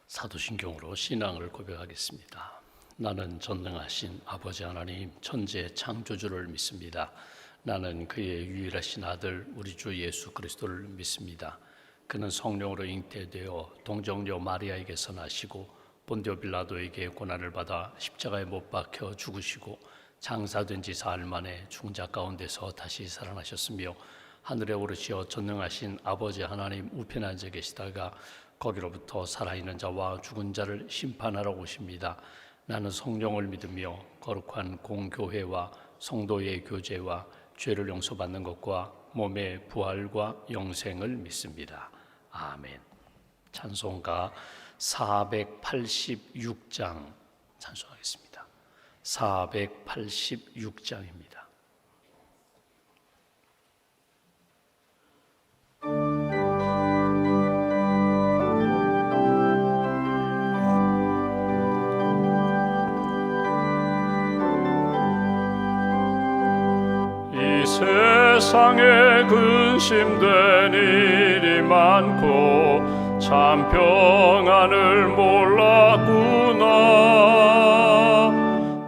사도신경으로 신앙을 고백하겠습니다. 나는 전능하신 아버지 하나님 천지의 창조주를 믿습니다. 나는 그의 유일하신 아들 우리 주 예수 그리스도를 믿습니다. 그는 성령으로 잉태되어 동정녀 마리아에게서 나시고 본디오 빌라도에게 고난을 받아 십자가에 못 박혀 죽으시고 장사된 지 사흘 만에 중자 가운데서 다시 살아나셨으며 하늘에 오르시어 전능하신 아버지 하나님 우편에 앉아 계시다가 거기로부터 살아있는 자와 죽은 자를 심판하러 오십니다. 나는 성령을 믿으며 거룩한 공교회와 성도의 교제와 죄를 용서받는 것과 몸의 부활과 영생을 믿습니다. 아멘. 찬송가 486장 찬송하겠습니다. 486장입니다. 세상에 근심된 일이 많고 참 평안을 몰랐구나.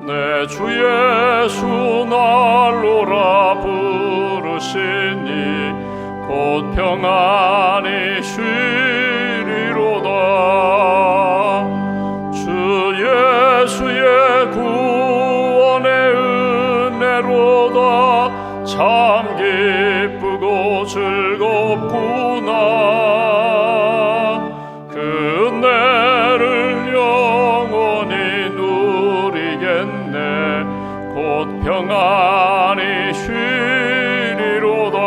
내 주 예수 날로라 부르시니 곧 평안히 쉬리로다. 주 예수의 구원의 은혜로다. 참 기쁘고 즐겁구나. 그 은혜를 영원히 누리겠네. 곧 평안히 쉬리로다.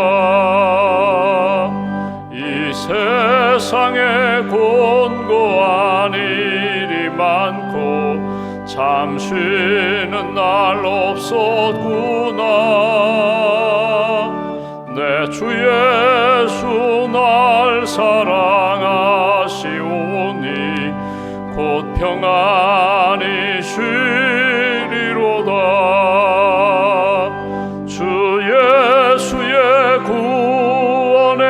이 세상에 곤고한 일이 많고 참 쉬는 날 없었구나. 내 주 예수 날 사랑하시오니 곧 평안히 쉬리로다. 주 예수의 구원의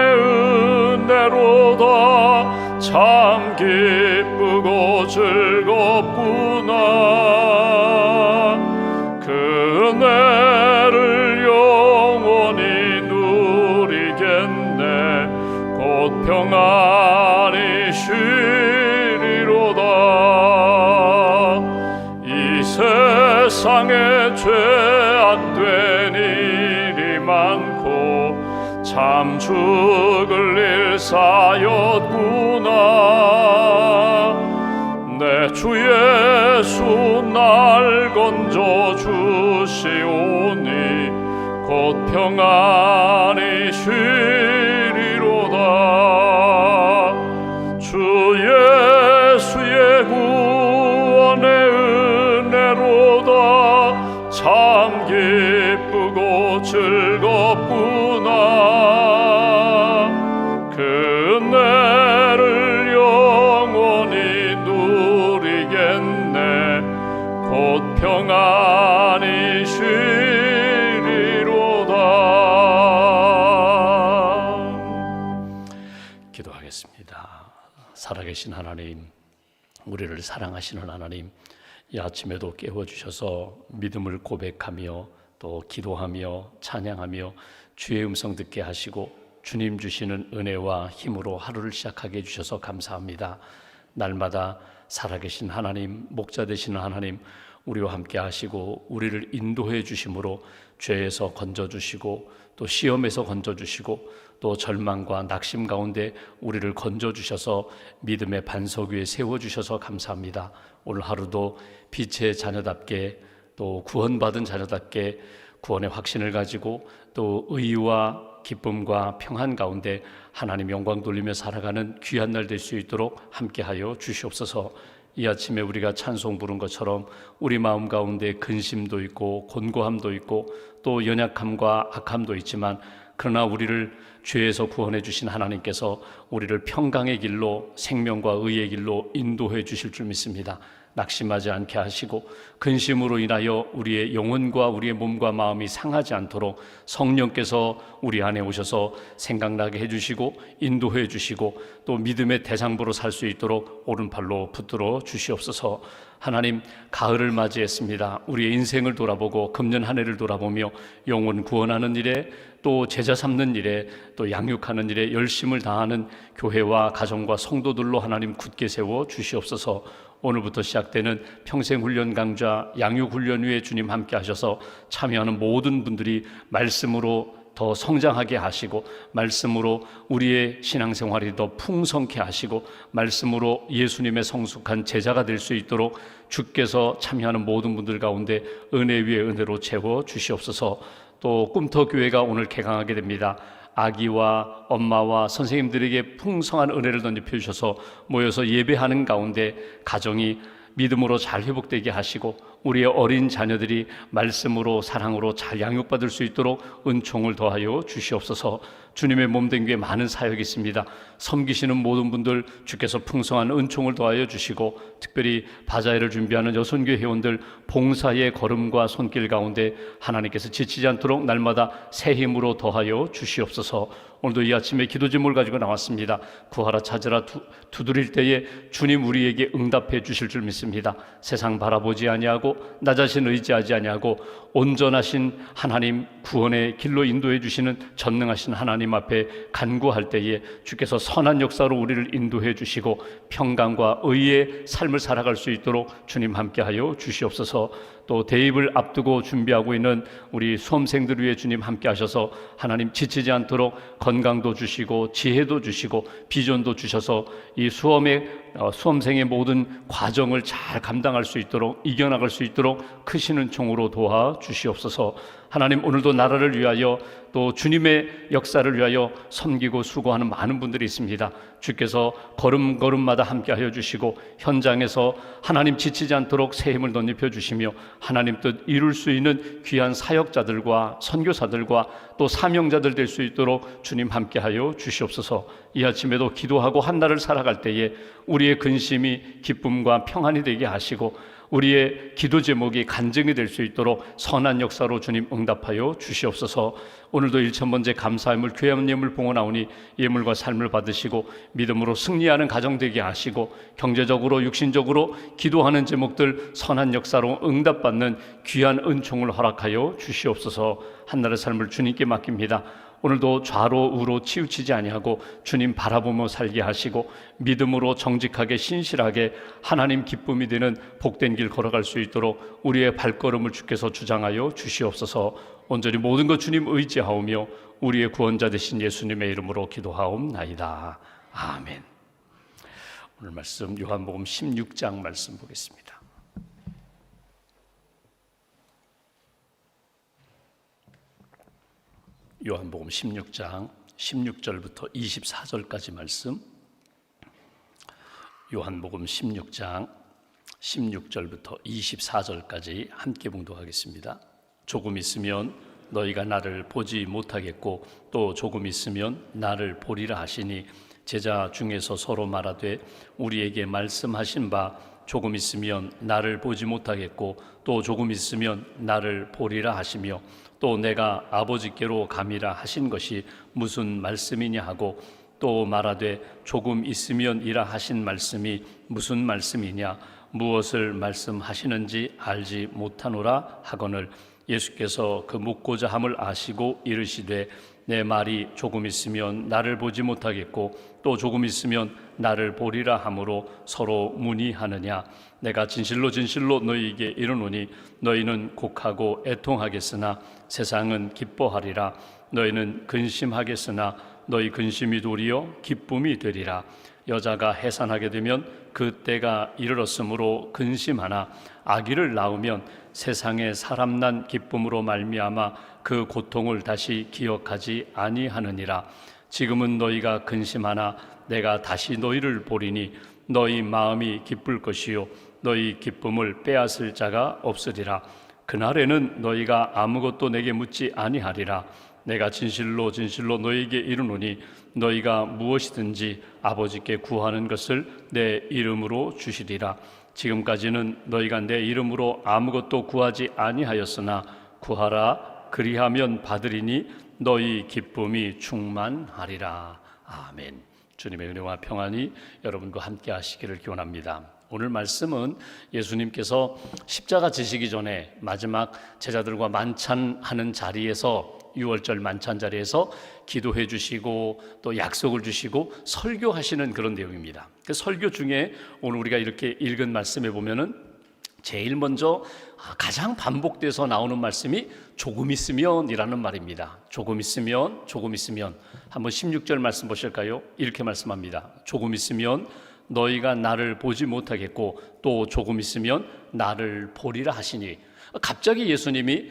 은혜로다. 참 기쁘고 즐겁구나. 그 은혜를 영원히 누리겠네. 곧 평안히 쉬리로다. 이 세상에 죄악된 일이 많고 참 죽을 일 쌓였구나. 내 주 예수 날 건져 주시오니 곧 평안히 쉬리로다. 주 예수의 구원의 은혜로다. 참 기쁘고 즐겁구나. 그 은혜를 영원히 누리겠네. 곧 평안히 쉬리로다. 기도하겠습니다. 살아계신 하나님, 우리를 사랑하시는 하나님, 이 아침에도 깨워주셔서 믿음을 고백하며 또 기도하며 찬양하며 주의 음성 듣게 하시고 주님 주시는 은혜와 힘으로 하루를 시작하게 해주셔서 감사합니다. 날마다 살아계신 하나님, 목자 되시는 하나님, 우리와 함께 하시고 우리를 인도해 주심으로 죄에서 건져주시고 또 시험에서 건져주시고 또 절망과 낙심 가운데 우리를 건져주셔서 믿음의 반석 위에 세워주셔서 감사합니다. 오늘 하루도 빛의 자녀답게 또 구원받은 자녀답게 구원의 확신을 가지고 또 의와 기쁨과 평안 가운데 하나님 영광 돌리며 살아가는 귀한 날 될 수 있도록 함께하여 주시옵소서. 이 아침에 우리가 찬송 부른 것처럼 우리 마음 가운데 근심도 있고 곤고함도 있고 또 연약함과 악함도 있지만 그러나 우리를 죄에서 구원해 주신 하나님께서 우리를 평강의 길로, 생명과 의의 길로 인도해 주실 줄 믿습니다. 낙심하지 않게 하시고 근심으로 인하여 우리의 영혼과 우리의 몸과 마음이 상하지 않도록 성령께서 우리 안에 오셔서 생각나게 해주시고 인도해 주시고 또 믿음의 대상부로 살 수 있도록 오른팔로 붙들어 주시옵소서. 하나님, 가을을 맞이했습니다. 우리의 인생을 돌아보고 금년 한 해를 돌아보며 영혼 구원하는 일에 또 제자 삼는 일에 또 양육하는 일에 열심을 다하는 교회와 가정과 성도들로 하나님 굳게 세워 주시옵소서. 오늘부터 시작되는 평생훈련 강좌 양육훈련 위에 주님 함께 하셔서 참여하는 모든 분들이 말씀으로 더 성장하게 하시고 말씀으로 우리의 신앙생활이 더 풍성케 하시고 말씀으로 예수님의 성숙한 제자가 될 수 있도록 주께서 참여하는 모든 분들 가운데 은혜 위에 은혜로 채워 주시옵소서. 또 꿈터교회가 오늘 개강하게 됩니다. 아기와 엄마와 선생님들에게 풍성한 은혜를 던져 주셔서 모여서 예배하는 가운데 가정이 믿음으로 잘 회복되게 하시고 우리의 어린 자녀들이 말씀으로 사랑으로 잘 양육받을 수 있도록 은총을 더하여 주시옵소서. 주님의 몸된 교회 많은 사역이 있습니다. 섬기시는 모든 분들 주께서 풍성한 은총을 더하여 주시고 특별히 바자회를 준비하는 여선교회 회원들 봉사의 걸음과 손길 가운데 하나님께서 지치지 않도록 날마다 새 힘으로 더하여 주시옵소서. 오늘도 이 아침에 기도 제목을 가지고 나왔습니다. 구하라 찾으라 두드릴 때에 주님 우리에게 응답해 주실 줄 믿습니다. 세상 바라보지 아니하고 나 자신 의지하지 아니하고 온전하신 하나님 구원의 길로 인도해 주시는 전능하신 하나님 앞에 간구할 때에 주께서 선한 역사로 우리를 인도해 주시고 평강과 의의 삶을 살아갈 수 있도록 주님 함께하여 주시옵소서. 또 대입을 앞두고 준비하고 있는 우리 수험생들 위해 주님 함께 하셔서 하나님 지치지 않도록 건강도 주시고 지혜도 주시고 비전도 주셔서 이 수험생의 모든 과정을 잘 감당할 수 있도록 이겨나갈 수 있도록 크시는 총으로 도와 주시옵소서. 하나님, 오늘도 나라를 위하여 또 주님의 역사를 위하여 섬기고 수고하는 많은 분들이 있습니다. 주께서 걸음걸음마다 함께하여 주시고 현장에서 하나님 지치지 않도록 새 힘을 덧입혀 주시며 하나님 뜻 이룰 수 있는 귀한 사역자들과 선교사들과 또 사명자들 될 수 있도록 주님 함께하여 주시옵소서. 이 아침에도 기도하고 한 날을 살아갈 때에 우리의 근심이 기쁨과 평안이 되게 하시고 우리의 기도 제목이 간증이 될 수 있도록 선한 역사로 주님 응답하여 주시옵소서. 오늘도 1000번째 감사함을 귀한 예물 봉헌하오니 예물과 삶을 받으시고 믿음으로 승리하는 가정 되게 하시고 경제적으로 육신적으로 기도하는 제목들 선한 역사로 응답받는 귀한 은총을 허락하여 주시옵소서. 한날의 삶을 주님께 맡깁니다. 오늘도 좌로 우로 치우치지 아니하고 주님 바라보며 살게 하시고 믿음으로 정직하게 신실하게 하나님 기쁨이 되는 복된 길 걸어갈 수 있도록 우리의 발걸음을 주께서 주장하여 주시옵소서. 온전히 모든 것 주님 의지하오며 우리의 구원자 되신 예수님의 이름으로 기도하옵나이다. 아멘. 오늘 말씀 요한복음 16장 말씀 보겠습니다. 요한복음 16장 16절부터 24절까지 말씀. 요한복음 16장 16절부터 24절까지 함께 봉독하겠습니다. 조금 있으면 너희가 나를 보지 못하겠고 또 조금 있으면 나를 보리라 하시니 제자 중에서 서로 말하되 우리에게 말씀하신 바 조금 있으면 나를 보지 못하겠고 또 조금 있으면 나를 보리라 하시며 또 내가 아버지께로 감이라 하신 것이 무슨 말씀이냐 하고 또 말하되 조금 있으면 이라 하신 말씀이 무슨 말씀이냐 무엇을 말씀하시는지 알지 못하노라 하거늘 예수께서 그 묻고자 함을 아시고 이르시되 내 말이 조금 있으면 나를 보지 못하겠고 또 조금 있으면 나를 보리라 하므로 서로 문의하느냐. 내가 진실로 진실로 너희에게 이르노니 너희는 곡하고 애통하겠으나 세상은 기뻐하리라. 너희는 근심하겠으나 너희 근심이 도리어 기쁨이 되리라. 여자가 해산하게 되면 그 때가 이르렀으므로 근심하나 아기를 낳으면 세상에 사람 난 기쁨으로 말미암아 그 고통을 다시 기억하지 아니하느니라. 지금은 너희가 근심하나 내가 다시 너희를 보리니 너희 마음이 기쁠 것이요 너희 기쁨을 빼앗을 자가 없으리라. 그날에는 너희가 아무것도 내게 묻지 아니하리라. 내가 진실로 진실로 너희에게 이르노니 너희가 무엇이든지 아버지께 구하는 것을 내 이름으로 주시리라. 지금까지는 너희가 내 이름으로 아무것도 구하지 아니하였으나 구하라 그리하면 받으리니 너희 기쁨이 충만하리라. 아멘. 주님의 은혜와 평안이 여러분과 함께 하시기를 기원합니다. 오늘 말씀은 예수님께서 십자가 지시기 전에 마지막 제자들과 만찬하는 자리에서, 유월절 만찬 자리에서 기도해 주시고 또 약속을 주시고 설교하시는 그런 내용입니다. 그 설교 중에 오늘 우리가 이렇게 읽은 말씀에 보면은 제일 먼저 가장 반복돼서 나오는 말씀이 조금 있으면이라는 말입니다. 조금 있으면, 조금 있으면. 한번 16절 말씀 보실까요? 이렇게 말씀합니다. 조금 있으면 너희가 나를 보지 못하겠고 또 조금 있으면 나를 보리라 하시니. 갑자기 예수님이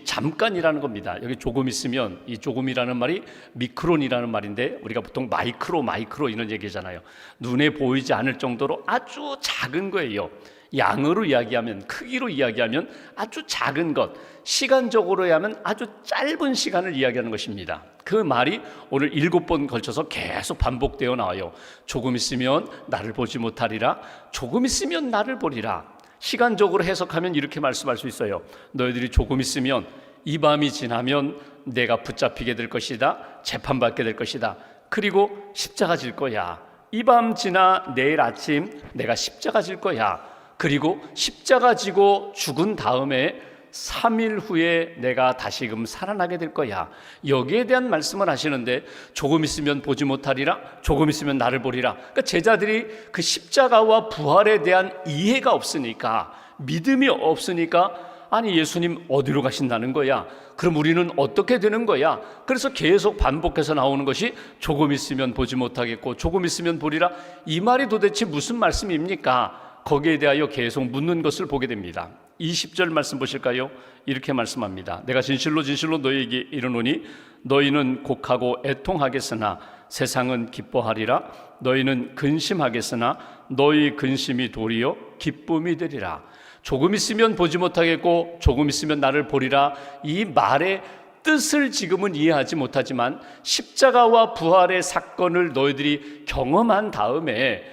잠깐이라는 겁니다. 여기 조금 있으면, 이 조금이라는 말이 미크론이라는 말인데 우리가 보통 마이크로 이런 얘기잖아요. 눈에 보이지 않을 정도로 아주 작은 거예요. 양으로 이야기하면, 크기로 이야기하면 아주 작은 것, 시간적으로 하면 아주 짧은 시간을 이야기하는 것입니다. 그 말이 오늘 7번 걸쳐서 계속 반복되어 나와요. 조금 있으면 나를 보지 못하리라. 조금 있으면 나를 보리라. 시간적으로 해석하면 이렇게 말씀할 수 있어요. 너희들이 조금 있으면, 이 밤이 지나면 내가 붙잡히게 될 것이다. 재판받게 될 것이다. 그리고 십자가 질 거야. 이 밤 지나 내일 아침 내가 십자가 질 거야. 그리고 십자가 지고 죽은 다음에 3일 후에 내가 다시금 살아나게 될 거야. 여기에 대한 말씀을 하시는데, 조금 있으면 보지 못하리라, 조금 있으면 나를 보리라. 그러니까 제자들이 그 십자가와 부활에 대한 이해가 없으니까, 믿음이 없으니까, 아니 예수님 어디로 가신다는 거야? 그럼 우리는 어떻게 되는 거야? 그래서 계속 반복해서 나오는 것이 조금 있으면 보지 못하겠고 조금 있으면 보리라. 이 말이 도대체 무슨 말씀입니까? 거기에 대하여 계속 묻는 것을 보게 됩니다. 20절 말씀 보실까요? 이렇게 말씀합니다. 내가 진실로 진실로 너희에게 이르노니 너희는 곡하고 애통하겠으나 세상은 기뻐하리라. 너희는 근심하겠으나 너희 근심이 도리어 기쁨이 되리라. 조금 있으면 보지 못하겠고 조금 있으면 나를 보리라. 이 말의 뜻을 지금은 이해하지 못하지만 십자가와 부활의 사건을 너희들이 경험한 다음에,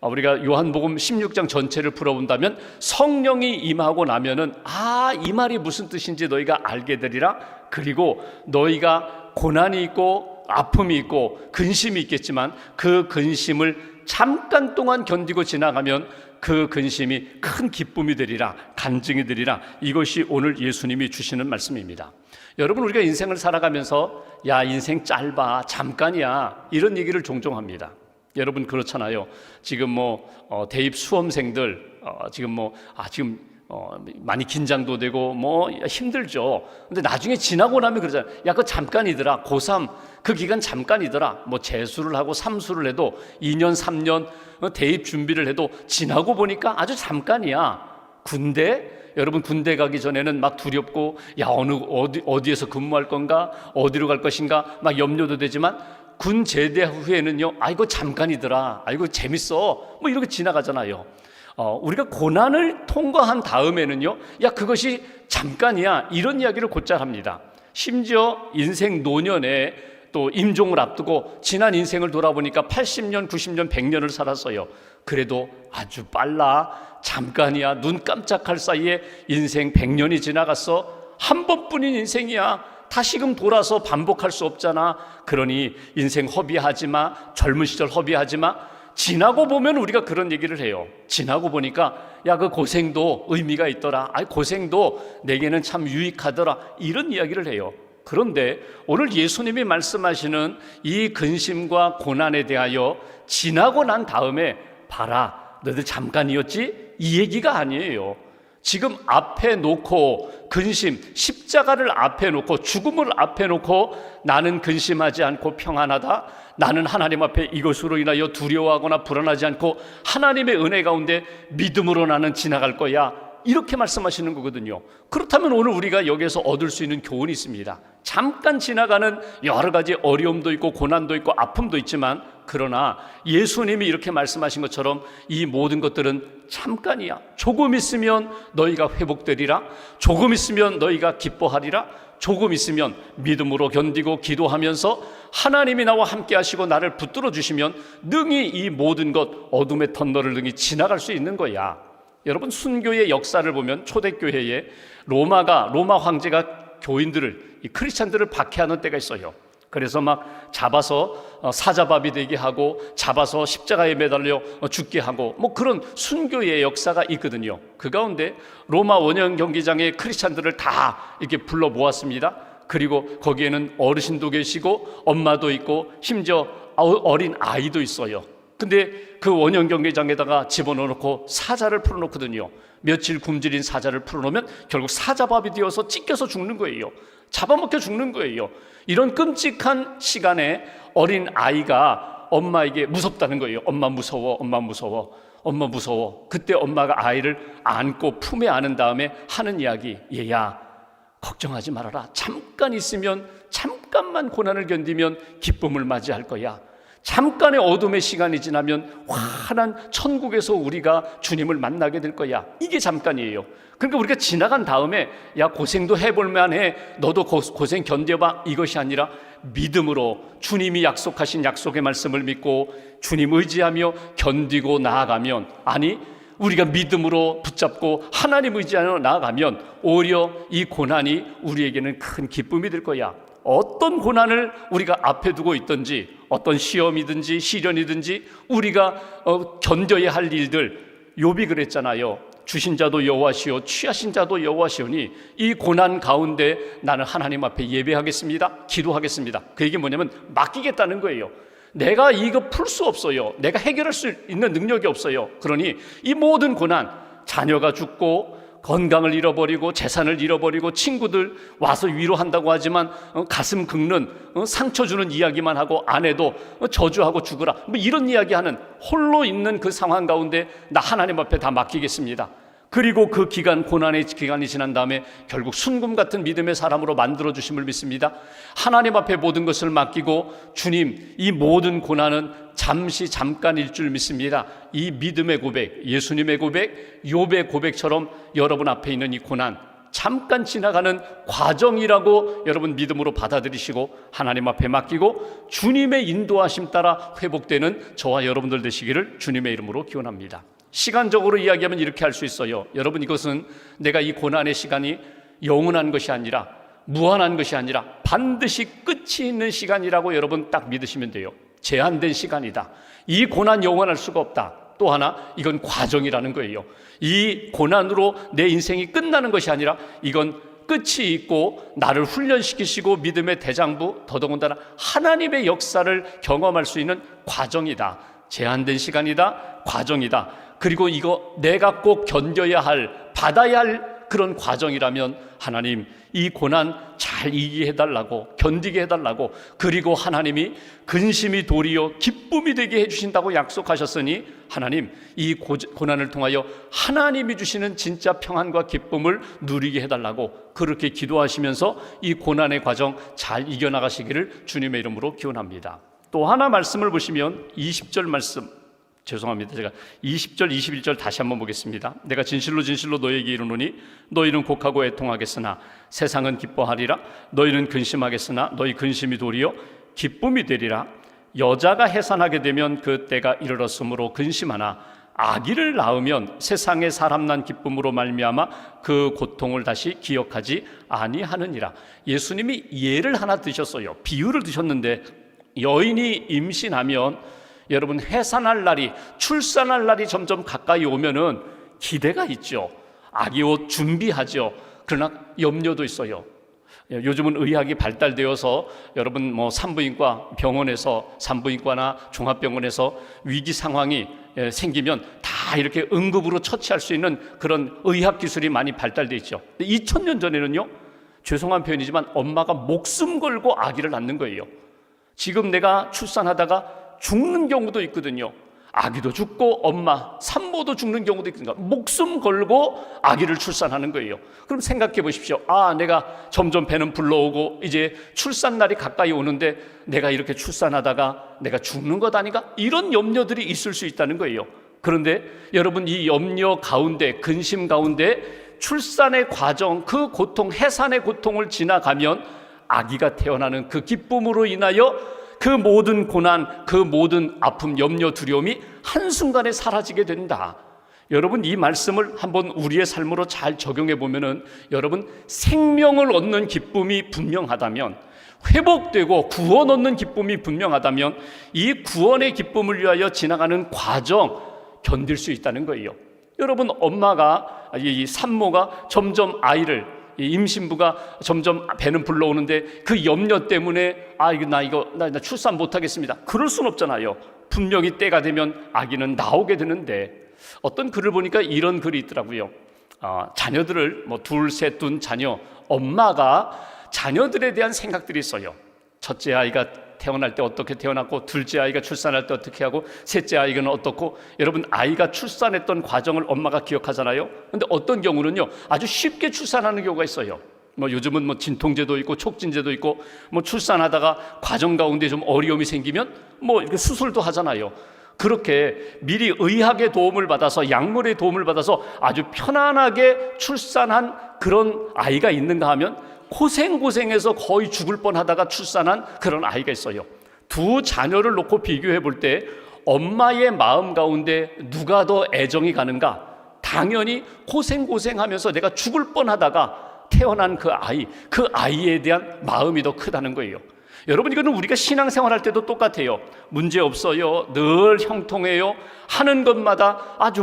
우리가 요한복음 16장 전체를 풀어본다면 성령이 임하고 나면은 이 말이 무슨 뜻인지 너희가 알게 되리라. 그리고 너희가 고난이 있고 아픔이 있고 근심이 있겠지만 그 근심을 잠깐 동안 견디고 지나가면 그 근심이 큰 기쁨이 되리라, 간증이 되리라. 이것이 오늘 예수님이 주시는 말씀입니다. 여러분, 우리가 인생을 살아가면서 야 인생 짧아, 잠깐이야, 이런 얘기를 종종 합니다. 여러분 그렇잖아요. 지금 대입 수험생들 지금 많이 긴장도 되고 힘들죠. 근데 나중에 지나고 나면 그러잖아요. 야, 그거 잠깐이더라. 고3 그 기간 잠깐이더라. 재수를 하고 삼수를 해도 2년 3년 대입 준비를 해도 지나고 보니까 아주 잠깐이야. 군대, 여러분 군대 가기 전에는 막 두렵고 야 어디에서 근무할 건가, 어디로 갈 것인가 막 염려도 되지만 군 제대 후에는요, 이거 잠깐이더라, 이거 재밌어, 이렇게 지나가잖아요. 우리가 고난을 통과한 다음에는요, 야 그것이 잠깐이야, 이런 이야기를 곧잘 합니다. 심지어 인생 노년에 또 임종을 앞두고 지난 인생을 돌아보니까 80년, 90년, 100년을 살았어요. 그래도 아주 빨라, 잠깐이야, 눈 깜짝할 사이에 인생 100년이 지나갔어. 한 번뿐인 인생이야. 다시금 돌아서 반복할 수 없잖아. 그러니 인생 허비하지 마, 젊은 시절 허비하지 마. 지나고 보면 우리가 그런 얘기를 해요. 지나고 보니까 야 그 고생도 의미가 있더라, 고생도 내게는 참 유익하더라, 이런 이야기를 해요. 그런데 오늘 예수님이 말씀하시는 이 근심과 고난에 대하여 지나고 난 다음에 봐라, 너희들 잠깐이었지? 이 얘기가 아니에요. 지금 앞에 놓고 근심, 십자가를 앞에 놓고 죽음을 앞에 놓고 나는 근심하지 않고 평안하다, 나는 하나님 앞에 이것으로 인하여 두려워하거나 불안하지 않고 하나님의 은혜 가운데 믿음으로 나는 지나갈 거야, 이렇게 말씀하시는 거거든요. 그렇다면 오늘 우리가 여기에서 얻을 수 있는 교훈이 있습니다. 잠깐 지나가는 여러 가지 어려움도 있고 고난도 있고 아픔도 있지만, 그러나 예수님이 이렇게 말씀하신 것처럼 이 모든 것들은 잠깐이야. 조금 있으면 너희가 회복되리라. 조금 있으면 너희가 기뻐하리라. 조금 있으면 믿음으로 견디고 기도하면서 하나님이 나와 함께 하시고 나를 붙들어 주시면 능히 이 모든 것, 어둠의 터널을 능히 지나갈 수 있는 거야. 여러분, 순교의 역사를 보면 초대교회에 로마 황제가 교인들을, 이 크리스찬들을 박해하는 때가 있어요. 그래서 막 잡아서 사자밥이 되게 하고 잡아서 십자가에 매달려 죽게 하고 뭐 그런 순교의 역사가 있거든요. 그 가운데 로마 원형 경기장에 크리스찬들을 다 이렇게 불러 모았습니다. 그리고 거기에는 어르신도 계시고 엄마도 있고 심지어 어린 아이도 있어요. 근데 그 원형 경기장에다가 집어넣고 사자를 풀어놓거든요. 며칠 굶주린 사자를 풀어놓으면 결국 사자밥이 되어서 찢겨서 죽는 거예요. 잡아먹혀 죽는 거예요. 이런 끔찍한 시간에 어린 아이가 엄마에게 무섭다는 거예요. 엄마 무서워, 엄마 무서워, 엄마 무서워. 그때 엄마가 아이를 안고 품에 안은 다음에 하는 이야기, 얘야 걱정하지 말아라. 잠깐 있으면, 잠깐만 고난을 견디면 기쁨을 맞이할 거야. 잠깐의 어둠의 시간이 지나면 환한 천국에서 우리가 주님을 만나게 될 거야. 이게 잠깐이에요. 그러니까 우리가 지나간 다음에 야 고생도 해볼 만해, 너도 고생 견뎌봐, 이것이 아니라 믿음으로 주님이 약속하신 약속의 말씀을 믿고 주님 의지하며 견디고 나아가면, 아니 우리가 믿음으로 붙잡고 하나님 의지하며 나아가면 오히려 이 고난이 우리에게는 큰 기쁨이 될 거야. 어떤 고난을 우리가 앞에 두고 있든지, 어떤 시험이든지 시련이든지 우리가 견뎌야 할 일들, 욥이 그랬잖아요. 주신 자도 여호와시오 취하신 자도 여호와시오니 이 고난 가운데 나는 하나님 앞에 예배하겠습니다, 기도하겠습니다. 그 얘기 뭐냐면 맡기겠다는 거예요. 내가 이거 풀 수 없어요. 내가 해결할 수 있는 능력이 없어요. 그러니 이 모든 고난, 자녀가 죽고 건강을 잃어버리고 재산을 잃어버리고 친구들 와서 위로한다고 하지만 가슴 긁는, 상처 주는 이야기만 하고 아내도 저주하고 죽으라, 뭐 이런 이야기하는 홀로 있는 그 상황 가운데 나 하나님 앞에 다 맡기겠습니다. 그리고 그 기간, 고난의 기간이 지난 다음에 결국 순금 같은 믿음의 사람으로 만들어주심을 믿습니다. 하나님 앞에 모든 것을 맡기고 주님, 이 모든 고난은 잠깐일 줄 믿습니다. 이 믿음의 고백, 예수님의 고백, 욥의 고백처럼 여러분 앞에 있는 이 고난 잠깐 지나가는 과정이라고 여러분 믿음으로 받아들이시고 하나님 앞에 맡기고 주님의 인도하심 따라 회복되는 저와 여러분들 되시기를 주님의 이름으로 기원합니다. 시간적으로 이야기하면 이렇게 할 수 있어요. 여러분, 이것은 내가 이 고난의 시간이 영원한 것이 아니라, 무한한 것이 아니라 반드시 끝이 있는 시간이라고 여러분 딱 믿으시면 돼요. 제한된 시간이다. 이 고난 영원할 수가 없다. 또 하나, 이건 과정이라는 거예요. 이 고난으로 내 인생이 끝나는 것이 아니라 이건 끝이 있고 나를 훈련시키시고 믿음의 대장부, 더더군다나 하나님의 역사를 경험할 수 있는 과정이다. 제한된 시간이다. 과정이다. 그리고 이거 내가 꼭 견뎌야 할, 받아야 할 그런 과정이라면 하나님 이 고난 잘 이기게 해달라고, 견디게 해달라고, 그리고 하나님이 근심이 도리어 기쁨이 되게 해주신다고 약속하셨으니 하나님 이 고난을 통하여 하나님이 주시는 진짜 평안과 기쁨을 누리게 해달라고 그렇게 기도하시면서 이 고난의 과정 잘 이겨나가시기를 주님의 이름으로 기원합니다. 또 하나 말씀을 보시면 20절 말씀, 죄송합니다. 제가 20절, 21절 다시 한번 보겠습니다. 내가 진실로 진실로 너희에게 이르노니 너희는 곡하고 애통하겠으나 세상은 기뻐하리라. 너희는 근심하겠으나 너희 근심이 도리어 기쁨이 되리라. 여자가 해산하게 되면 그 때가 이르렀으므로 근심하나 아기를 낳으면 세상에 사람 난 기쁨으로 말미암아 그 고통을 다시 기억하지 아니하느니라. 예수님이 예를 하나 드셨어요. 비유를 드셨는데 여인이 임신하면 여러분 해산할 날이, 출산할 날이 점점 가까이 오면은 기대가 있죠. 아기 옷 준비하죠. 그러나 염려도 있어요. 요즘은 의학이 발달되어서 여러분 뭐 산부인과 병원에서, 산부인과나 종합병원에서 위기 상황이 생기면 다 이렇게 응급으로 처치할 수 있는 그런 의학 기술이 많이 발달되어 있죠. 2000년 전에는요, 죄송한 표현이지만 엄마가 목숨 걸고 아기를 낳는 거예요. 지금 내가 출산하다가 죽는 경우도 있거든요. 아기도 죽고 엄마, 산모도 죽는 경우도 있거든요. 목숨 걸고 아기를 출산하는 거예요. 그럼 생각해 보십시오. 아, 내가 점점 배는 불러오고 이제 출산 날이 가까이 오는데 내가 이렇게 출산하다가 내가 죽는 것 아닌가? 이런 염려들이 있을 수 있다는 거예요. 그런데 여러분 이 염려 가운데, 근심 가운데 출산의 과정, 그 고통, 해산의 고통을 지나가면 아기가 태어나는 그 기쁨으로 인하여 그 모든 고난, 그 모든 아픔, 염려, 두려움이 한순간에 사라지게 된다. 여러분, 이 말씀을 한번 우리의 삶으로 잘 적용해 보면은 여러분, 생명을 얻는 기쁨이 분명하다면, 회복되고 구원 얻는 기쁨이 분명하다면 이 구원의 기쁨을 위하여 지나가는 과정 견딜 수 있다는 거예요. 여러분, 엄마가, 이 산모가 점점 아이를, 이 임신부가 점점 배는 불러오는데 그 염려 때문에 나 출산 못하겠습니다, 그럴 순 없잖아요. 분명히 때가 되면 아기는 나오게 되는데, 어떤 글을 보니까 이런 글이 있더라고요. 자녀들을 둘, 셋 둔 자녀, 엄마가 자녀들에 대한 생각들이 있어요. 첫째 아이가 태어날 때 어떻게 태어났고, 둘째 아이가 출산할 때 어떻게 하고, 셋째 아이는 어떻고. 여러분, 아이가 출산했던 과정을 엄마가 기억하잖아요. 근데 어떤 경우는요, 아주 쉽게 출산하는 경우가 있어요. 요즘은 진통제도 있고 촉진제도 있고, 출산하다가 과정 가운데 좀 어려움이 생기면 이렇게 수술도 하잖아요. 그렇게 미리 의학의 도움을 받아서, 약물의 도움을 받아서 아주 편안하게 출산한 그런 아이가 있는가 하면, 고생해서 거의 죽을 뻔하다가 출산한 그런 아이가 있어요. 두 자녀를 놓고 비교해 볼 때 엄마의 마음 가운데 누가 더 애정이 가는가? 당연히 고생하면서 내가 죽을 뻔하다가 태어난 그 아이에 대한 마음이 더 크다는 거예요. 여러분, 이거는 우리가 신앙생활할 때도 똑같아요. 문제 없어요, 늘 형통해요, 하는 것마다 아주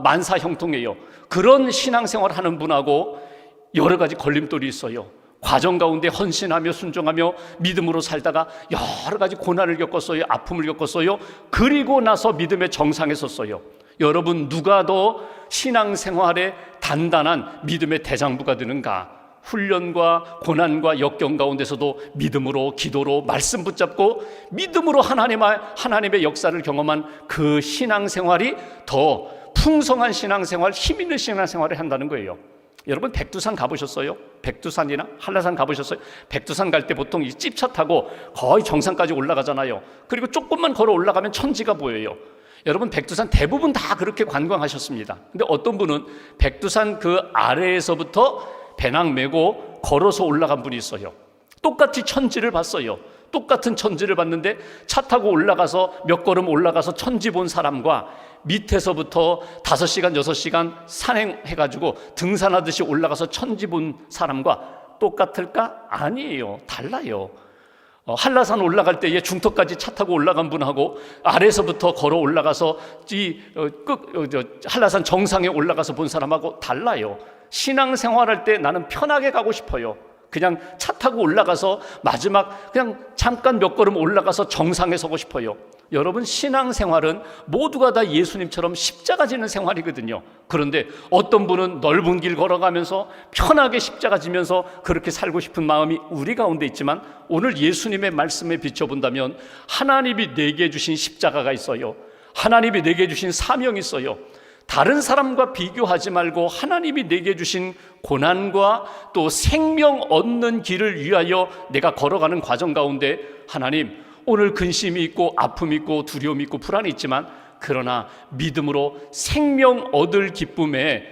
만사형통해요. 그런 신앙생활 하는 분하고 여러 가지 걸림돌이 있어요. 과정 가운데 헌신하며 순종하며 믿음으로 살다가 여러 가지 고난을 겪었어요, 아픔을 겪었어요. 그리고 나서 믿음의 정상에 섰어요. 여러분, 누가 더 신앙생활에 단단한 믿음의 대장부가 되는가? 훈련과 고난과 역경 가운데서도 믿음으로, 기도로, 말씀 붙잡고 믿음으로 하나님의 역사를 경험한 그 신앙생활이 더 풍성한 신앙생활, 힘 있는 신앙생활을 한다는 거예요. 여러분, 백두산 가보셨어요? 백두산이나 한라산 가보셨어요? 백두산 갈 때 보통 이 찝차 타고 거의 정상까지 올라가잖아요. 그리고 조금만 걸어 올라가면 천지가 보여요. 여러분, 백두산 대부분 다 그렇게 관광하셨습니다. 근데 어떤 분은 백두산 그 아래에서부터 배낭 메고 걸어서 올라간 분이 있어요. 똑같이 천지를 봤어요. 똑같은 천지를 봤는데 차 타고 올라가서 몇 걸음 올라가서 천지 본 사람과 밑에서부터 5시간, 6시간 산행해가지고 등산하듯이 올라가서 천지 본 사람과 똑같을까? 아니에요. 달라요. 한라산 올라갈 때에 중턱까지 차 타고 올라간 분하고 아래서부터 걸어 올라가서 한라산 정상에 올라가서 본 사람하고 달라요. 신앙생활할 때 나는 편하게 가고 싶어요. 그냥 차 타고 올라가서 마지막 그냥 잠깐 몇 걸음 올라가서 정상에 서고 싶어요. 여러분, 신앙생활은 모두가 다 예수님처럼 십자가 지는 생활이거든요. 그런데 어떤 분은 넓은 길 걸어가면서 편하게 십자가 지면서 그렇게 살고 싶은 마음이 우리 가운데 있지만, 오늘 예수님의 말씀에 비춰본다면 하나님이 내게 주신 십자가가 있어요. 하나님이 내게 주신 사명이 있어요. 다른 사람과 비교하지 말고 하나님이 내게 주신 고난과 또 생명 얻는 길을 위하여 내가 걸어가는 과정 가운데, 하나님, 오늘 근심이 있고 아픔이 있고 두려움이 있고 불안이 있지만, 그러나 믿음으로 생명 얻을 기쁨에,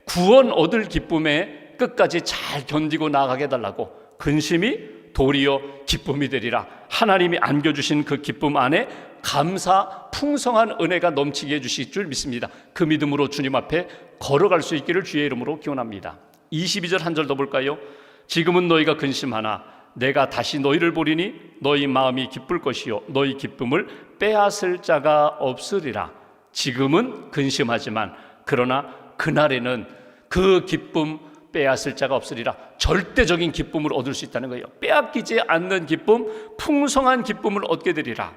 구원 얻을 기쁨에 끝까지 잘 견디고 나아가게 해달라고, 근심이 도리어 기쁨이 되리라. 하나님이 안겨주신 그 기쁨 안에 감사, 풍성한 은혜가 넘치게 해주실 줄 믿습니다. 그 믿음으로 주님 앞에 걸어갈 수 있기를 주의 이름으로 기원합니다. 22절 한 절 더 볼까요? 지금은 너희가 근심하나 내가 다시 너희를 보리니 너희 마음이 기쁠 것이요 너희 기쁨을 빼앗을 자가 없으리라. 지금은 근심하지만 그러나 그날에는 그 기쁨 빼앗을 자가 없으리라. 절대적인 기쁨을 얻을 수 있다는 거예요. 빼앗기지 않는 기쁨, 풍성한 기쁨을 얻게 되리라.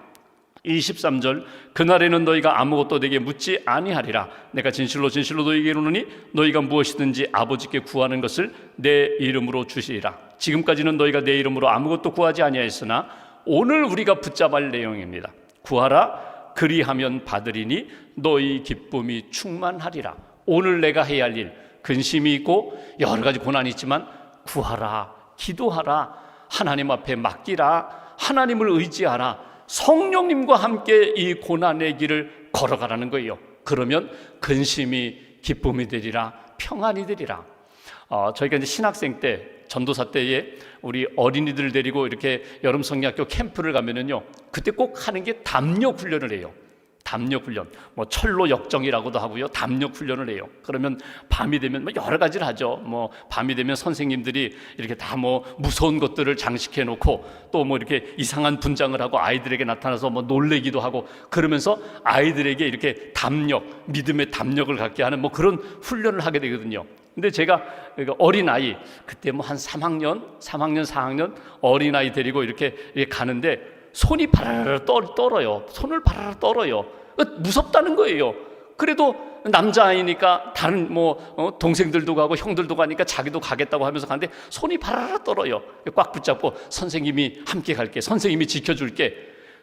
23절, 그날에는 너희가 아무것도 내게 묻지 아니하리라. 내가 진실로 너희에게 이르노니 너희가 무엇이든지 아버지께 구하는 것을 내 이름으로 주시리라. 지금까지는 너희가 내 이름으로 아무것도 구하지 아니하였으나 오늘 우리가 붙잡을 내용입니다. 구하라, 그리하면 받으리니 너희 기쁨이 충만하리라. 오늘 내가 해야 할 일, 근심이 있고 여러 가지 고난이 있지만 구하라, 기도하라, 하나님 앞에 맡기라, 하나님을 의지하라. 성령님과 함께 이 고난의 길을 걸어가라는 거예요. 그러면 근심이 기쁨이 되리라, 평안이 되리라. 저희가 이제 신학생 때, 전도사 때에 우리 어린이들 데리고 이렇게 여름 성리학교 캠프를 가면은요, 그때 꼭 하는 게 담력 훈련을 해요. 담력 훈련, 뭐 철로 역정이라고도 하고요, 담력 훈련을 해요. 그러면 밤이 되면 뭐 여러 가지를 하죠. 뭐 밤이 되면 선생님들이 이렇게 다 뭐 무서운 것들을 장식해 놓고 또 뭐 이렇게 이상한 분장을 하고 아이들에게 나타나서 뭐 놀래기도 하고, 그러면서 아이들에게 이렇게 담력, 믿음의 담력을 갖게 하는 뭐 그런 훈련을 하게 되거든요. 근데 제가 어린아이, 그때 뭐 한 3학년, 4학년 어린아이 데리고 이렇게 가는데 손이 바라라 떨어요. 손을 바라라 떨어요. 무섭다는 거예요. 그래도 남자아이니까 다른 뭐 동생들도 가고 형들도 가니까 자기도 가겠다고 하면서 가는데 손이 바라라 떨어요. 꽉 붙잡고 선생님이 함께 갈게, 선생님이 지켜줄게.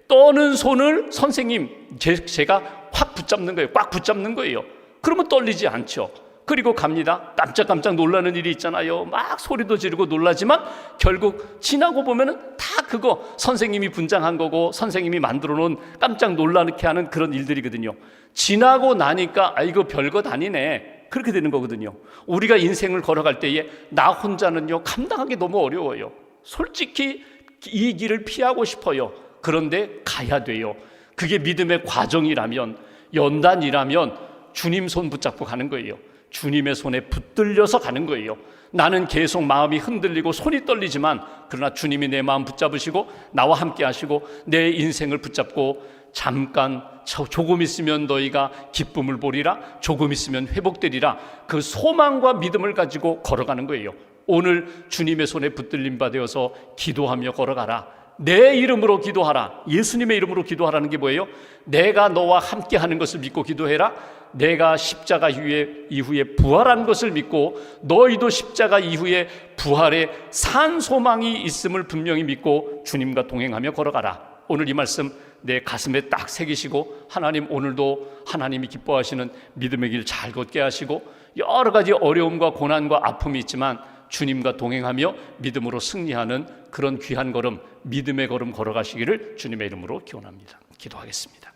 떠는 손을 선생님, 제가 확 붙잡는 거예요. 꽉 붙잡는 거예요. 그러면 떨리지 않죠. 그리고 갑니다. 깜짝깜짝 놀라는 일이 있잖아요. 막 소리도 지르고 놀라지만 결국 지나고 보면은 다 그거 선생님이 분장한 거고 선생님이 만들어 놓은 깜짝 놀라게 하는 그런 일들이거든요. 지나고 나니까 이거 별것 아니네, 그렇게 되는 거거든요. 우리가 인생을 걸어갈 때에 나 혼자는요 감당하기 너무 어려워요. 솔직히 이 길을 피하고 싶어요. 그런데 가야 돼요. 그게 믿음의 과정이라면, 연단이라면 주님 손 붙잡고 가는 거예요. 주님의 손에 붙들려서 가는 거예요. 나는 계속 마음이 흔들리고 손이 떨리지만, 그러나 주님이 내 마음 붙잡으시고 나와 함께 하시고 내 인생을 붙잡고 잠깐, 조금 있으면 너희가 기쁨을 보리라, 조금 있으면 회복되리라, 그 소망과 믿음을 가지고 걸어가는 거예요. 오늘 주님의 손에 붙들림 받아서 기도하며 걸어가라. 내 이름으로 기도하라. 예수님의 이름으로 기도하라는 게 뭐예요? 내가 너와 함께 하는 것을 믿고 기도해라. 내가 십자가 이후에 부활한 것을 믿고 너희도 십자가 이후에 부활의 산 소망이 있음을 분명히 믿고 주님과 동행하며 걸어가라. 오늘 이 말씀 내 가슴에 딱 새기시고, 하나님 오늘도 하나님이 기뻐하시는 믿음의 길 잘 걷게 하시고, 여러 가지 어려움과 고난과 아픔이 있지만 주님과 동행하며 믿음으로 승리하는 그런 귀한 걸음, 믿음의 걸음 걸어가시기를 주님의 이름으로 기원합니다. 기도하겠습니다.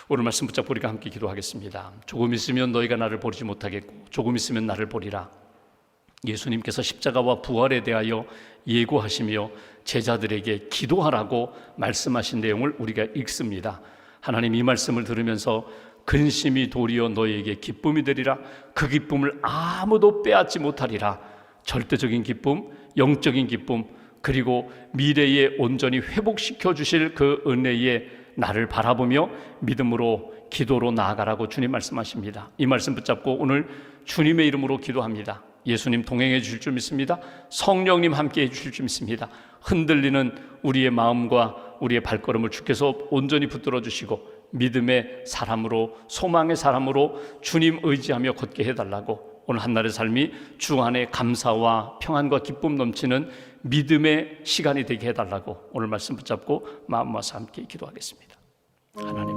오늘 말씀 붙잡고 우리가 함께 기도하겠습니다. 조금 있으면 너희가 나를 보지 못하겠고 조금 있으면 나를 보리라. 예수님께서 십자가와 부활에 대하여 예고하시며 제자들에게 기도하라고 말씀하신 내용을 우리가 읽습니다. 하나님, 이 말씀을 들으면서 근심이 도리어 너희에게 기쁨이 되리라. 그 기쁨을 아무도 빼앗지 못하리라. 절대적인 기쁨, 영적인 기쁨, 그리고 미래에 온전히 회복시켜 주실 그 은혜에 나를 바라보며 믿음으로 기도로 나아가라고 주님 말씀하십니다. 이 말씀 붙잡고 오늘 주님의 이름으로 기도합니다. 예수님 동행해 주실 줄 믿습니다. 성령님 함께 해 주실 줄 믿습니다. 흔들리는 우리의 마음과 우리의 발걸음을 주께서 온전히 붙들어 주시고 믿음의 사람으로, 소망의 사람으로 주님 의지하며 걷게 해달라고, 오늘 한날의 삶이 주 안에 감사와 평안과 기쁨 넘치는 믿음의 시간이 되게 해달라고 오늘 말씀 붙잡고 마음 모아서 함께 기도하겠습니다. 하나님,